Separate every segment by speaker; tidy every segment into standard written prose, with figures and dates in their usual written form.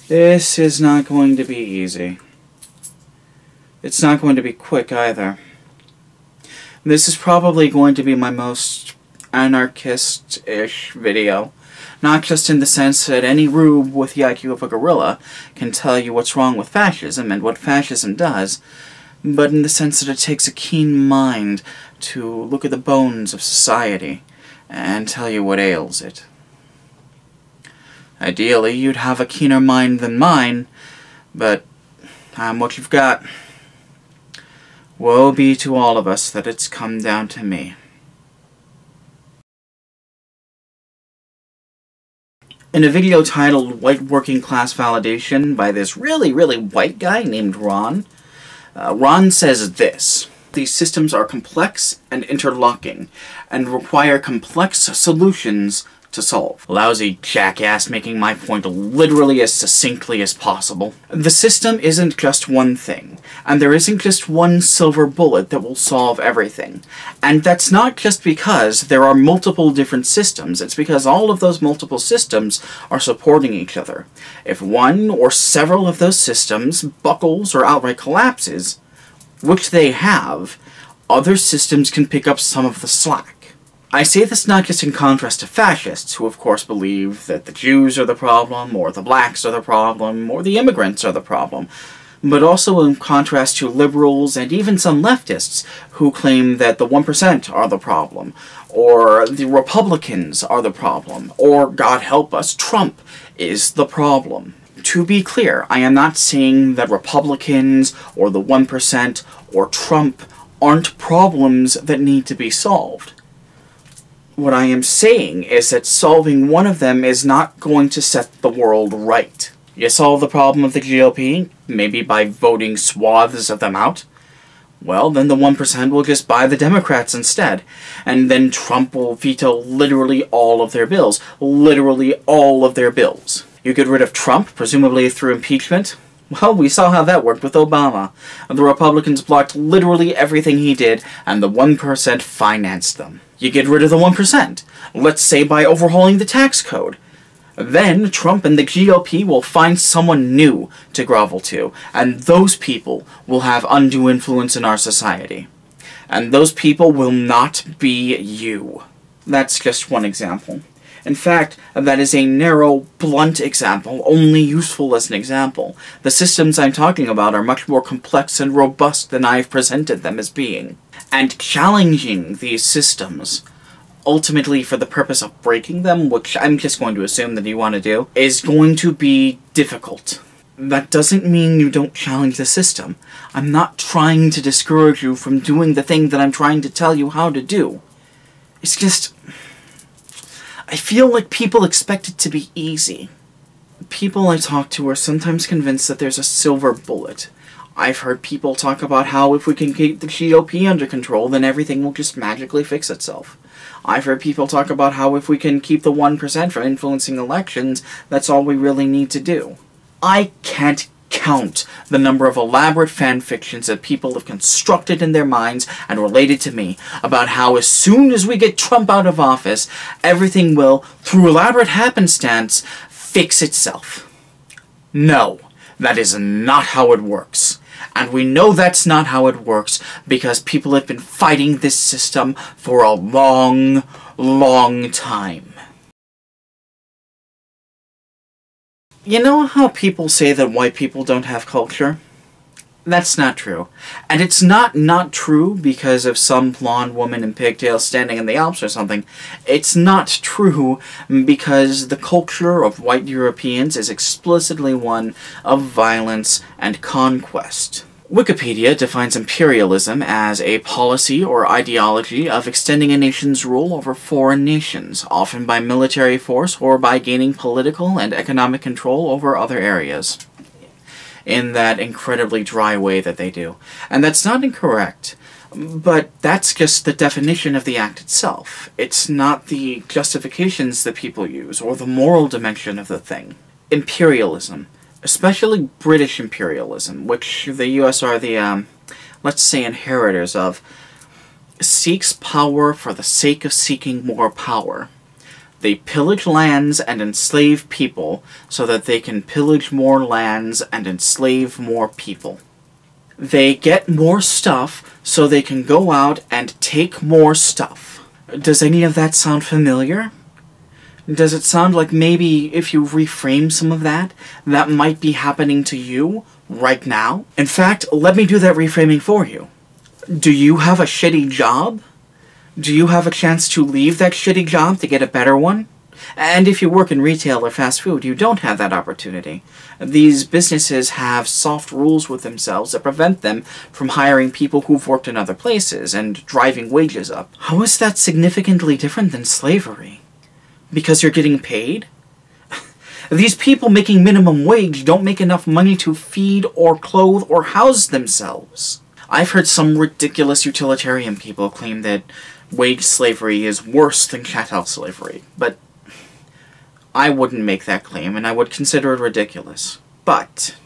Speaker 1: This is not going to be easy. It's not going to be quick either. This is probably going to be my most anarchist-ish video. Not just in the sense that any rube with the IQ of a gorilla can tell you what's wrong with fascism and what fascism does, but in the sense that it takes a keen mind to look at the bones of society and tell you what ails it. Ideally, you'd have a keener mind than mine, but I'm what you've got. Woe be to all of us that it's come down to me. In a video titled White Working Class Validation by this really white guy named Ron, Ron says this: these systems are complex and interlocking, and require complex solutions to solve. Lousy jackass making my point literally as succinctly as possible. The system isn't just one thing, and there isn't just one silver bullet that will solve everything. And that's not just because there are multiple different systems, it's because all of those multiple systems are supporting each other. If one or several of those systems buckles or outright collapses, which they have, other systems can pick up some of the slack. I say this not just in contrast to fascists, who of course believe that the Jews are the problem, or the blacks are the problem, or the immigrants are the problem, but also in contrast to liberals and even some leftists who claim that the 1% are the problem, or the Republicans are the problem, or, God help us, Trump is the problem. To be clear, I am not saying that Republicans, or the 1%, or Trump aren't problems that need to be solved. What I am saying is that solving one of them is not going to set the world right. You solve the problem of the GOP, maybe by voting swaths of them out. Well, then the 1% will just buy the Democrats instead. And then Trump will veto literally all of their bills. Literally all of their bills. You get rid of Trump, presumably through impeachment. Well, we saw how that worked with Obama. The Republicans blocked literally everything he did, and the 1% financed them. You get rid of the 1%, let's say by overhauling the tax code. Then Trump and the GOP will find someone new to grovel to, and those people will have undue influence in our society. And those people will not be you. That's just one example. In fact, that is a narrow, blunt example, only useful as an example. The systems I'm talking about are much more complex and robust than I've presented them as being. And challenging these systems, ultimately for the purpose of breaking them, which I'm just going to assume that you want to do, is going to be difficult. That doesn't mean you don't challenge the system. I'm not trying to discourage you from doing the thing that I'm trying to tell you how to do. It's just, I feel like people expect it to be easy. People I talk to are sometimes convinced that there's a silver bullet. I've heard people talk about how if we can keep the GOP under control, then everything will just magically fix itself. I've heard people talk about how if we can keep the 1% from influencing elections, that's all we really need to do. I can't count the number of elaborate fan fictions that people have constructed in their minds and related to me about how as soon as we get Trump out of office, everything will, through elaborate happenstance, fix itself. No, that is not how it works. And we know that's not how it works because people have been fighting this system for a long time. You know how people say that white people don't have culture? That's not true. And it's not true because of some blonde woman in pigtails standing in the Alps or something. It's not true because the culture of white Europeans is explicitly one of violence and conquest. Wikipedia defines imperialism as a policy or ideology of extending a nation's rule over foreign nations, often by military force or by gaining political and economic control over other areas. In that incredibly dry way that they do. And that's not incorrect, but that's just the definition of the act itself. It's not the justifications that people use, or the moral dimension of the thing. Imperialism, especially British imperialism, which the US are the, let's say, inheritors of, seeks power for the sake of seeking more power. They pillage lands and enslave people so that they can pillage more lands and enslave more people. They get more stuff so they can go out and take more stuff. Does any of that sound familiar? Does it sound like maybe if you reframe some of that, that might be happening to you right now? In fact, let me do that reframing for you. Do you have a shitty job? Do you have a chance to leave that shitty job to get a better one? And if you work in retail or fast food, you don't have that opportunity. These businesses have soft rules with themselves that prevent them from hiring people who've worked in other places and driving wages up. How is that significantly different than slavery? Because you're getting paid? These people making minimum wage don't make enough money to feed or clothe or house themselves. I've heard some ridiculous utilitarian people claim that wage slavery is worse than chattel slavery, but I wouldn't make that claim, and I would consider it ridiculous. But,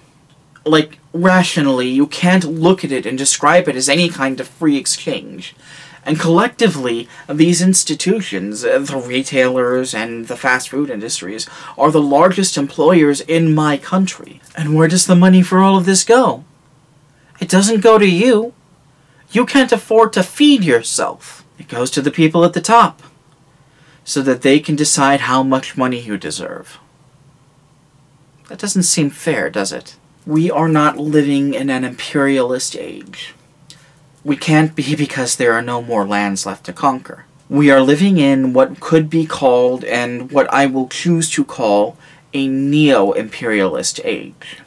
Speaker 1: like, rationally, you can't look at it and describe it as any kind of free exchange. And collectively, these institutions, the retailers and the fast food industries, are the largest employers in my country. And where does the money for all of this go? It doesn't go to you. You can't afford to feed yourself. It goes to the people at the top, so that they can decide how much money you deserve. That doesn't seem fair, does it? We are not living in an imperialist age. We can't be because there are no more lands left to conquer. We are living in what could be called, and what I will choose to call, a Neo-Imperialist age.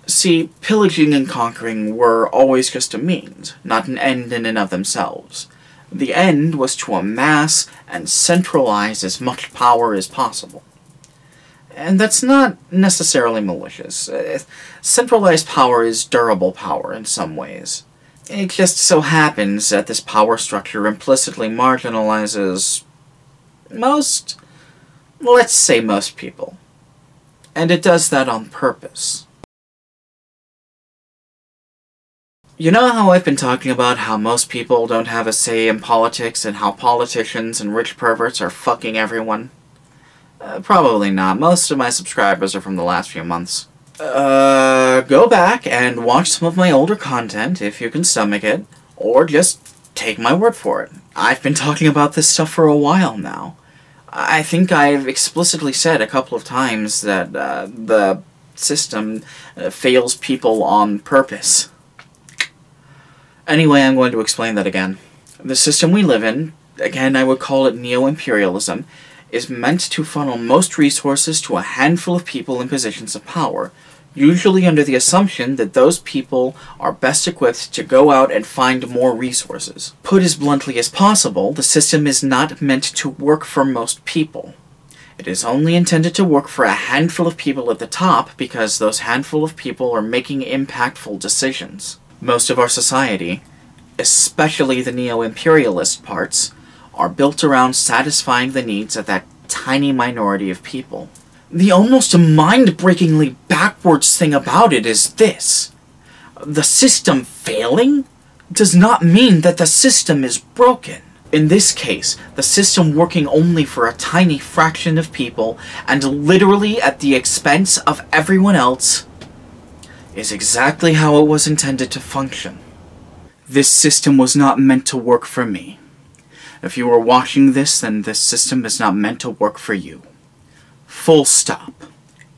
Speaker 1: See, pillaging and conquering were always just a means, not an end in and of themselves. The end was to amass and centralize as much power as possible. And that's not necessarily malicious. Centralized power is durable power in some ways. It just so happens that this power structure implicitly marginalizes let's say most people. And it does that on purpose. You know how I've been talking about how most people don't have a say in politics and how politicians and rich perverts are fucking everyone? Probably not. Most of my subscribers are from the last few months. Go back and watch some of my older content if you can stomach it, or just take my word for it. I've been talking about this stuff for a while now. I think I've explicitly said a couple of times that the system fails people on purpose. Anyway, I'm going to explain that again. The system we live in, again I would call it Neo-Imperialism, is meant to funnel most resources to a handful of people in positions of power, usually under the assumption that those people are best equipped to go out and find more resources. Put as bluntly as possible, the system is not meant to work for most people. It is only intended to work for a handful of people at the top because those handful of people are making impactful decisions. Most of our society, especially the neo-imperialist parts, are built around satisfying the needs of that tiny minority of people. The almost mind-breakingly backwards thing about it is this. The system failing does not mean that the system is broken. In this case, the system working only for a tiny fraction of people, and literally at the expense of everyone else, is exactly how it was intended to function. This system was not meant to work for me. If you are watching this, then this system is not meant to work for you. Full stop.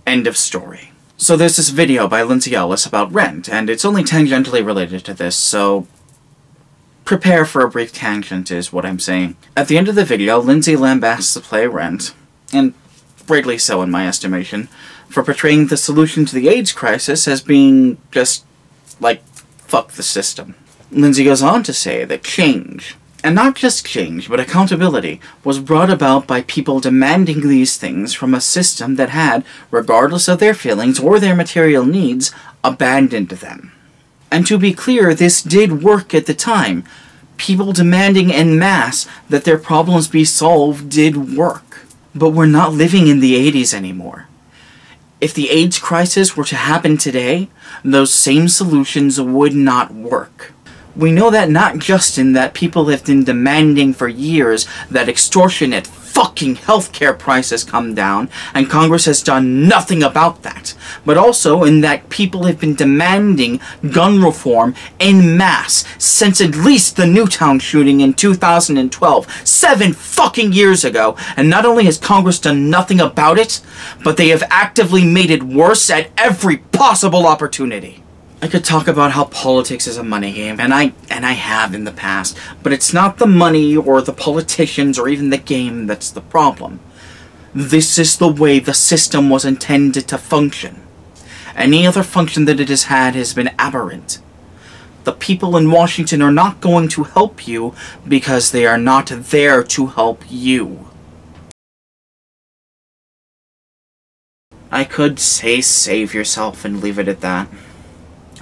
Speaker 1: End of story. So there's this video by Lindsay Ellis about rent, and it's only tangentially related to this, so prepare for a brief tangent is what I'm saying. At the end of the video, Lindsay lambasts the play Rent, and rightly so in my estimation, for portraying the solution to the AIDS crisis as being just, like, fuck the system. Lindsay goes on to say that change, and not just change, but accountability, was brought about by people demanding these things from a system that had, regardless of their feelings or their material needs, abandoned them. And to be clear, this did work at the time. People demanding en masse that their problems be solved did work. But we're not living in the 80s anymore. If the AIDS crisis were to happen today, those same solutions would not work. We know that not just in that people have been demanding for years that extortionate, fucking healthcare prices come down, and Congress has done nothing about that. But also in that people have been demanding gun reform en masse since at least the Newtown shooting in 2012, 7 fucking years ago, and not only has Congress done nothing about it, but they have actively made it worse at every possible opportunity. I could talk about how politics is a money game, and I have in the past, but it's not the money or the politicians or even the game that's the problem. This is the way the system was intended to function. Any other function that it has had has been aberrant. The people in Washington are not going to help you because they are not there to help you. I could say save yourself and leave it at that.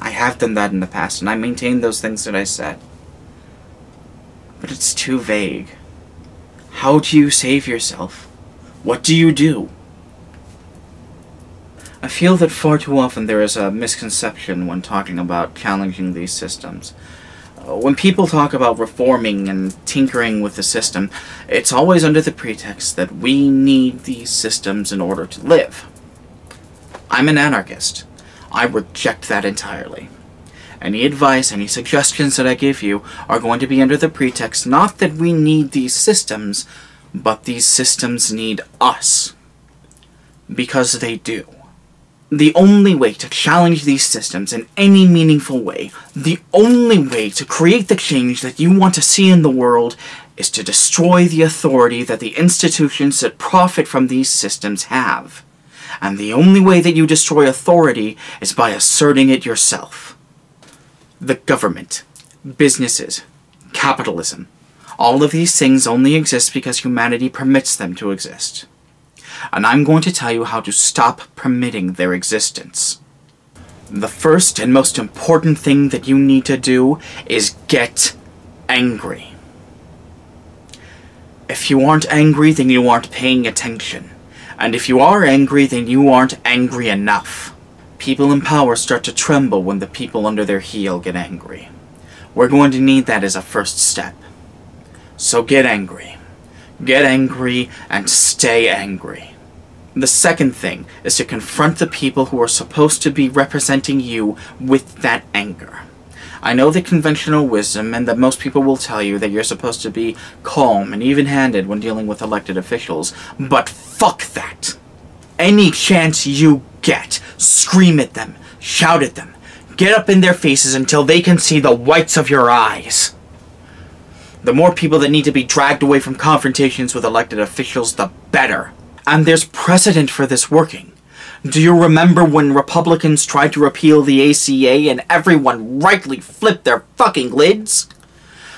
Speaker 1: I have done that in the past, and I maintain those things that I said. But it's too vague. How do you save yourself? What do you do? I feel that far too often there is a misconception when talking about challenging these systems. When people talk about reforming and tinkering with the system, it's always under the pretext that we need these systems in order to live. I'm an anarchist. I reject that entirely. Any advice, any suggestions that I give you are going to be under the pretext not that we need these systems, but these systems need us. Because they do. The only way to challenge these systems in any meaningful way, the only way to create the change that you want to see in the world, is to destroy the authority that the institutions that profit from these systems have. And the only way that you destroy authority is by asserting it yourself. The government, businesses, capitalism, all of these things only exist because humanity permits them to exist. And I'm going to tell you how to stop permitting their existence. The first and most important thing that you need to do is get angry. If you aren't angry, then you aren't paying attention. And if you are angry, then you aren't angry enough. People in power start to tremble when the people under their heel get angry. We're going to need that as a first step. So get angry. Get angry and stay angry. The second thing is to confront the people who are supposed to be representing you with that anger. I know the conventional wisdom and that most people will tell you that you're supposed to be calm and even-handed when dealing with elected officials, but fuck that. Any chance you get, scream at them, shout at them, get up in their faces until they can see the whites of your eyes. The more people that need to be dragged away from confrontations with elected officials, the better. And there's precedent for this working. Do you remember when Republicans tried to repeal the ACA and everyone rightly flipped their fucking lids?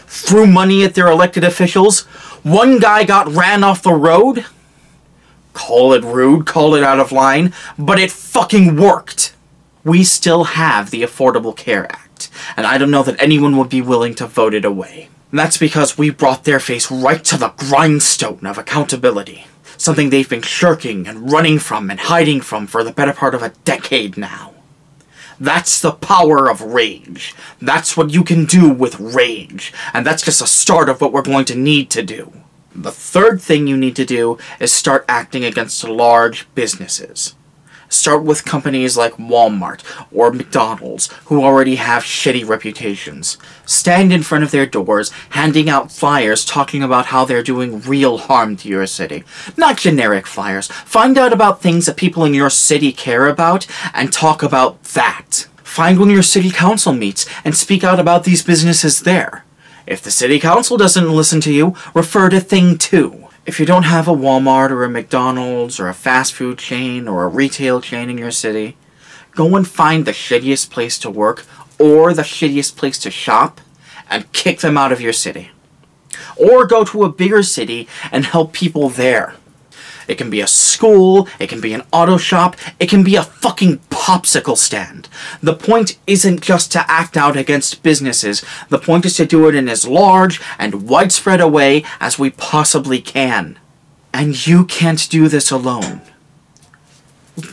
Speaker 1: Threw money at their elected officials? One guy got ran off the road? Call it rude, call it out of line, but it fucking worked. We still have the Affordable Care Act, and I don't know that anyone would be willing to vote it away. And that's because we brought their face right to the grindstone of accountability. Something they've been shirking and running from and hiding from for the better part of a decade now. That's the power of rage. That's what you can do with rage. And that's just a start of what we're going to need to do. The third thing you need to do is start acting against large businesses. Start with companies like Walmart or McDonald's, who already have shitty reputations. Stand in front of their doors, handing out flyers talking about how they're doing real harm to your city. Not generic flyers. Find out about things that people in your city care about, and talk about that. Find when your city council meets, and speak out about these businesses there. If the city council doesn't listen to you, refer to Thing 2. If you don't have a Walmart or a McDonald's or a fast food chain or a retail chain in your city, go and find the shittiest place to work or the shittiest place to shop and kick them out of your city. Or go to a bigger city and help people there. It can be a school, it can be an auto shop, it can be a fucking popsicle stand. The point isn't just to act out against businesses. The point is to do it in as large and widespread a way as we possibly can. And you can't do this alone.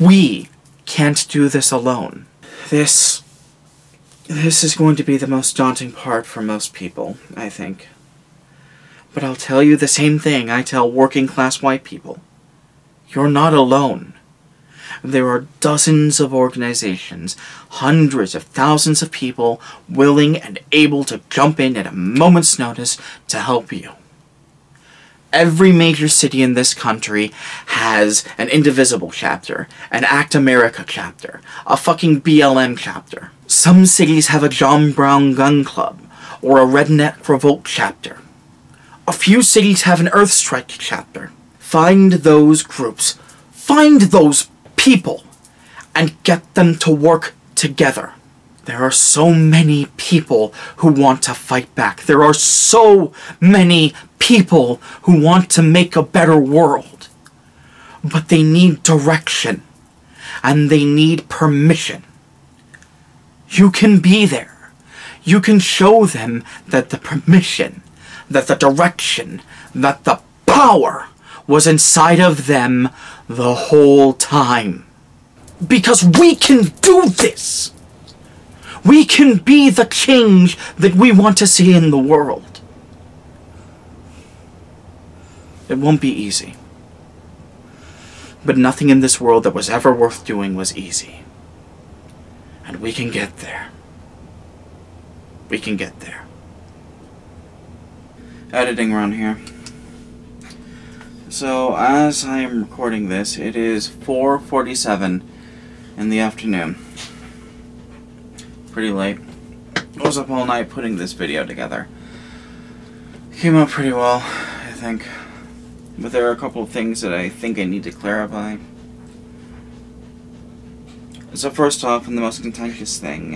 Speaker 1: We can't do this alone. This is going to be the most daunting part for most people, I think. But I'll tell you the same thing I tell working-class white people. You're not alone. There are dozens of organizations, hundreds of thousands of people willing and able to jump in at a moment's notice to help you. Every major city in this country has an Indivisible chapter, an Act America chapter, a fucking BLM chapter. Some cities have a John Brown gun club, or a Redneck Revolt chapter. A few cities have an Earth Strike chapter. Find those groups, find those people, and get them to work together. There are so many people who want to fight back. There are so many people who want to make a better world. But they need direction, and they need permission. You can be there. You can show them that the permission, that the direction, that the power was inside of them the whole time. Because we can do this! We can be the change that we want to see in the world. It won't be easy. But nothing in this world that was ever worth doing was easy. And we can get there. We can get there. Editing run here. So, as I am recording this, it is 4:47 in the afternoon. Pretty late. I was up all night putting this video together. Came out pretty well, I think. But there are a couple of things that I think I need to clarify. So first off, and the most contentious thing,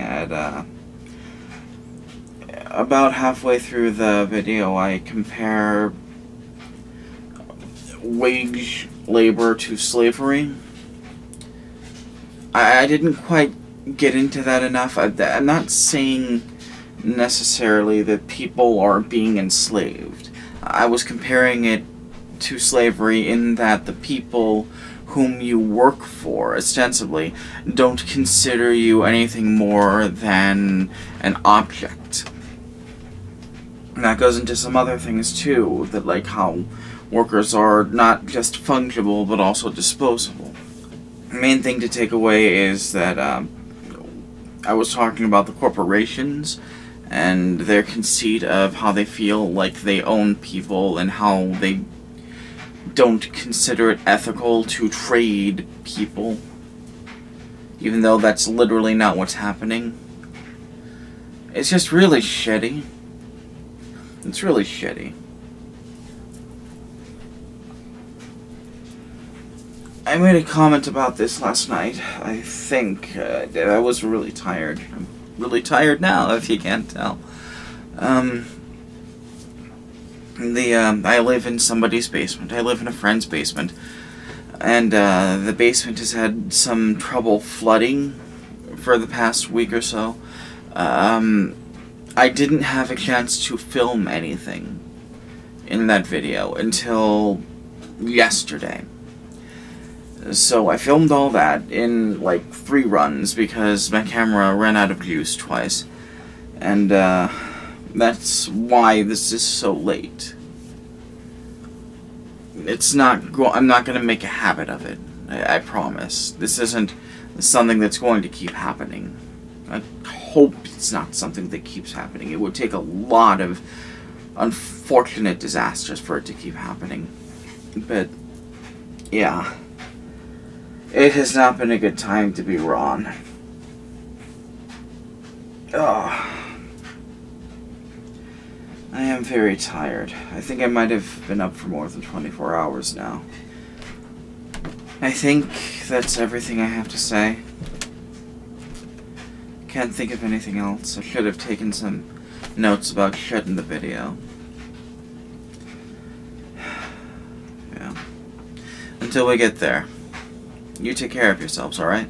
Speaker 1: about halfway through the video, I compare wage labor to slavery. I didn't quite get into that enough. I'm not saying necessarily that people are being enslaved. I was comparing it to slavery in that the people whom you work for, ostensibly, don't consider you anything more than an object. And that goes into some other things too, that like how workers are not just fungible but also disposable. The main thing to take away is that I was talking about the corporations and their conceit of how they feel like they own people and how they don't consider it ethical to trade people, even though that's literally not what's happening. It's just really shitty. It's really shitty. I made a comment about this last night. I think I was really tired. I'm really tired now, if you can't tell. I live in somebody's basement. I live in a friend's basement. And the basement has had some trouble flooding for the past week or so. I didn't have a chance to film anything in that video until yesterday. So I filmed all that in like 3 runs because my camera ran out of juice twice. And that's why this is so late. I'm not going to make a habit of it. I promise. This isn't something that's going to keep happening. I hope it's not something that keeps happening. It would take a lot of unfortunate disasters for it to keep happening. But, yeah. It has not been a good time to be Ron. Ugh. I am very tired. I think I might have been up for more than 24 hours now. I think that's everything I have to say. Can't think of anything else. I should have taken some notes about shit in the video. Yeah. Until we get there. You take care of yourselves, alright?